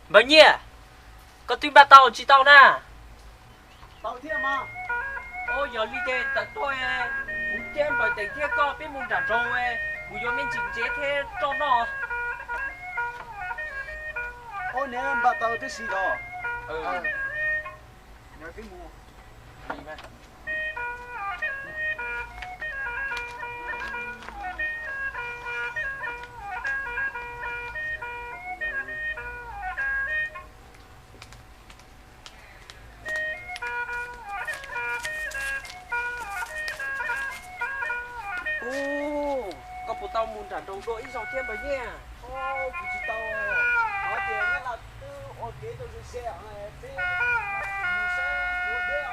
Bà nhỉ, có tuy bà tàu chỉ tàu nè. tao thiệt mà Ôi giờ đi chơi tận tôi muốn chơi bởi tình thế có biết muốn trả trâu muốn vô mình chỉnh chế thế cho nó. ô nè bà tao tới xí đó nhớ cái mua Gì mà. Có bộ tàu muốn trả trâu đôi dòng thêm bà nhỉ. ô phụ chỉ tao nói chuyện nghe là từ ô kế tôi sẽ này phía mua xe mua đeo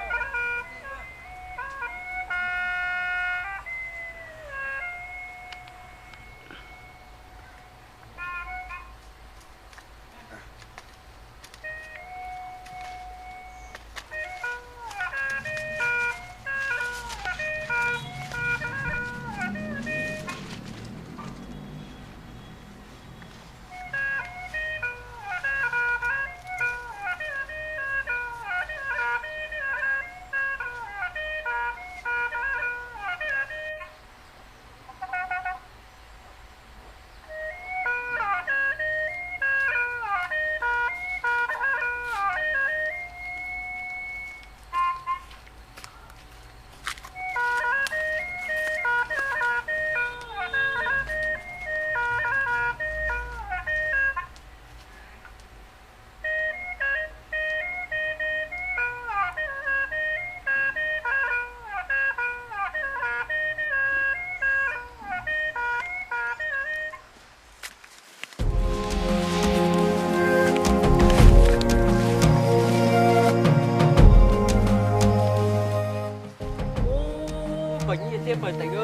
Bà nhỉ thêm bởi tình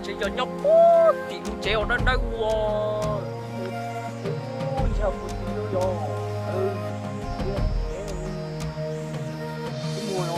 chỉ cho nhóc thì cũng treo nó đây ua. ôi sao phụ chỉ vô cái mua nó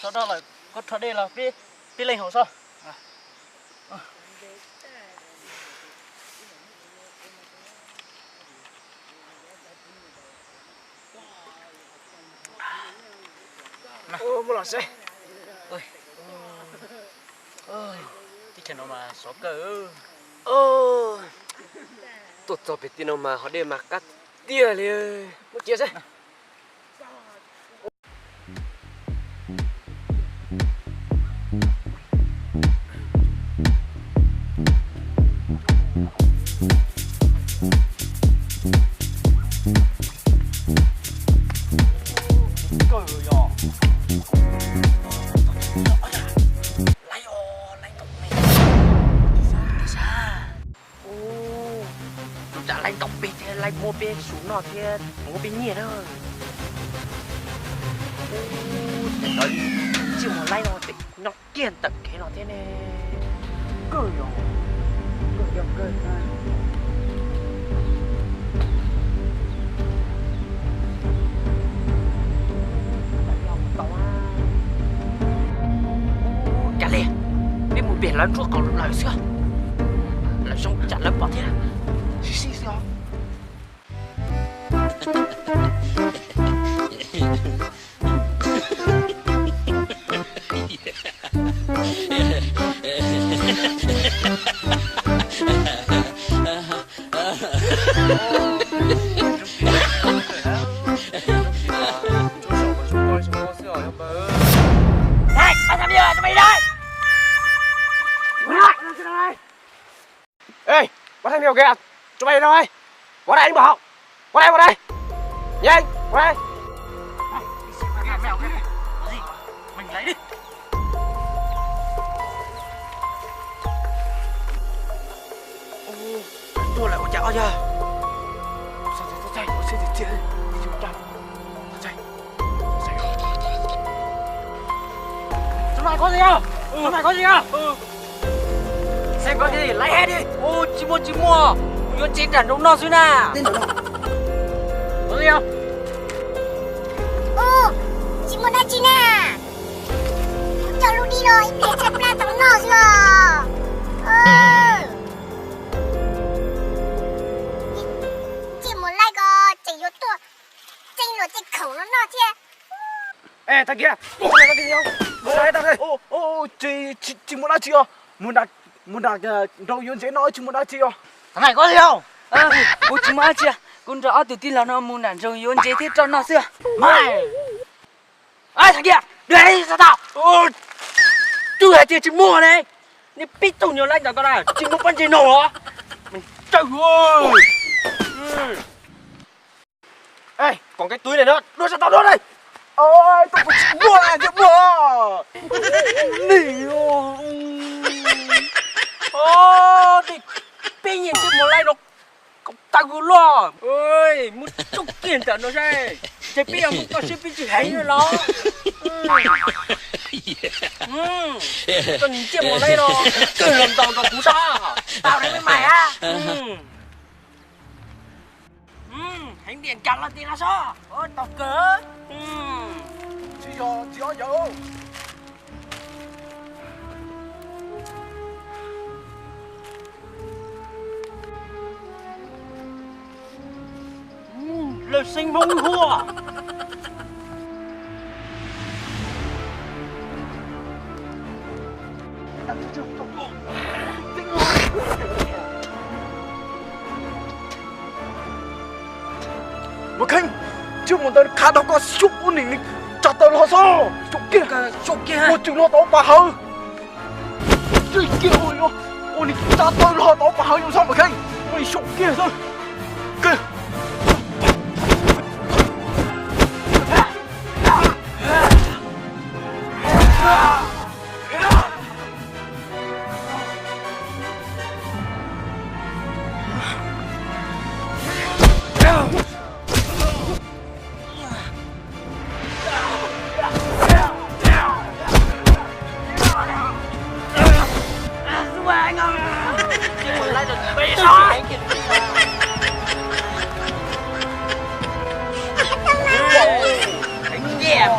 Sau đó là có thật đây là cái lệnh hồ sao? ô mua lò xe Ôi. Cái chuyện đó mà số cỡ. Ô, tụt cho biết tin mà họ để mặc cắt tia liền, một chia xe. Lạnh tóc bịt thế lạnh mua bê xuống nọ thế mua bê nhỉ đó. Đấy chỉ một lạnh nó thì nó kiên tận cái nó thế này cười rồi cười chả lẽ bên một biển lớn ruột còn lại xưa là xong chặt lớp bỏ thế xí xí xí Này, mày làm gì rồi? Cho mày đây! Ê, bắt thằng mèo kìa! Cho mày đâu đây? Qua đây anh bảo! Qua đây! Nhanh! Qua đây! mèo cái này gì mình lấy đi Tôi lại có chảo chưa? Chạy, xe thì chạy, chạy. Chúng mày có gì không? Chúng mày có gì không? Xem có gì, lấy hết đi. ô chim mua nó chết đàn đông nó xíu nè Có gì không? Ô, chị muốn ăn chị nè. Cho lúc đi rồi, để chặt ra tấm nọ chưa? Chị muốn lại có chạy vô tua, chạy nó chạy khẩu nó nọ chứ. Ê, thằng kia, có cái gì không? Muốn đây, thằng đây. Chị muốn ăn chị không? Muốn đặt rau yến chế nói chị muốn ăn chị không? thằng này có gì không cô chim mua chưa con rõ từ tin là nó muốn đàn rồi yến chế thế cho nó xưa mày ê thằng kia đưa đây sao tao chú hề tiền chim mua này你逼动牛来哪个啦？进不搬进弄啊！mình trời ơi! Ê, còn cái túi này nữa, đưa cho tao đưa đây. Ôi, tao phải chịu mua à, chịu mua. Nỉ ô, thì bây giờ chim một lại nó tao cứ lo. Ơi, muốn chúc tiền tao nó ra. Chỉ bây giờ muốn tao sẽ biết chữ hay nữa nó. Còn chim một lại nó cười làm tao nó cú sao? Tao đây với mày á. Hành điện chặt là tiền là sao? Ôi, tao cỡ. Chị cho vô. Lời sinh bông hùa. Một khinh, chứ một tên khá đâu có xúc ổn định chặt tao lo sao? Xúc kia hả? Một chừng lo tao bà hư. Chơi kia ôi nó, ôi đi chặt tao lo tao bà hư làm sao mà khinh? Ôi xúc kia thôi. Kia.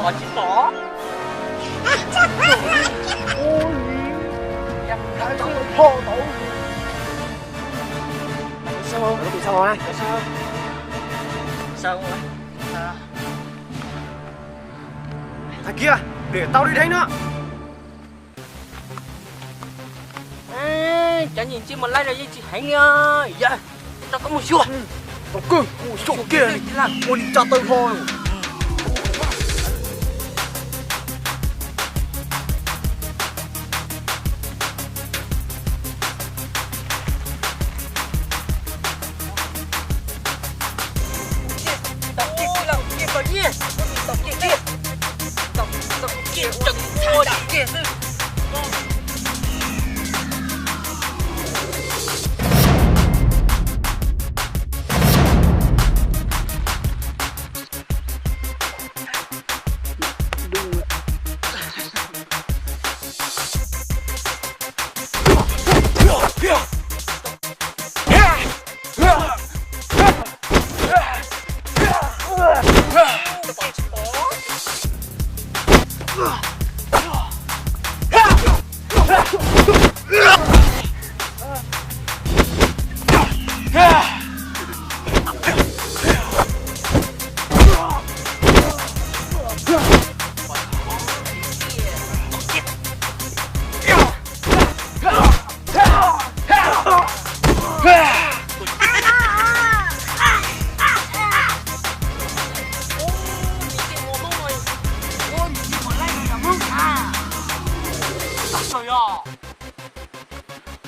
Bỏ chỉ bỏ. Thô tổ. Sao không? Nó bị sao rồi? Sao? Sao rồi? Thằng kia, để tao đi đánh nó. Ê, chẳng nhìn chim một like là gì chị hãy ơi. Dạ, tao có một chuột. Tao cứ, ôi chỗ kia này. Ôi đi chặt tao thôi.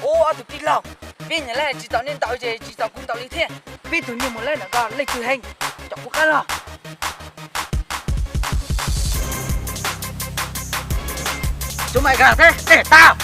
ô à tụi tin lòng bên nhà này chỉ tao nên tao gì chỉ tao cũng tao lý thế bên tụi nhiều một lần nữa có lấy từ hành chọc có cái lo chúng mày gà thế để tao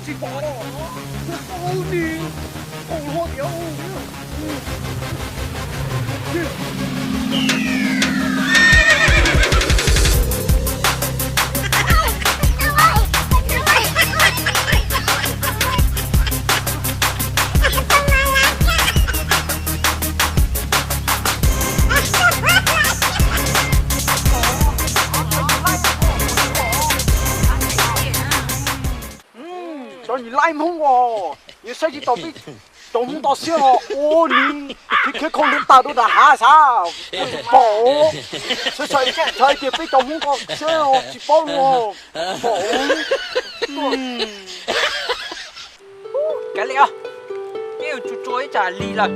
chị bỏ ô đi ô hốt yếu cho你赖梦哦，你设计到底懂到些哦，哦你可能打到的哈啥，我就跑，所以才别被懂梦到些哦，就跑咯，跑，cái liệu kêu chú chối trả lì là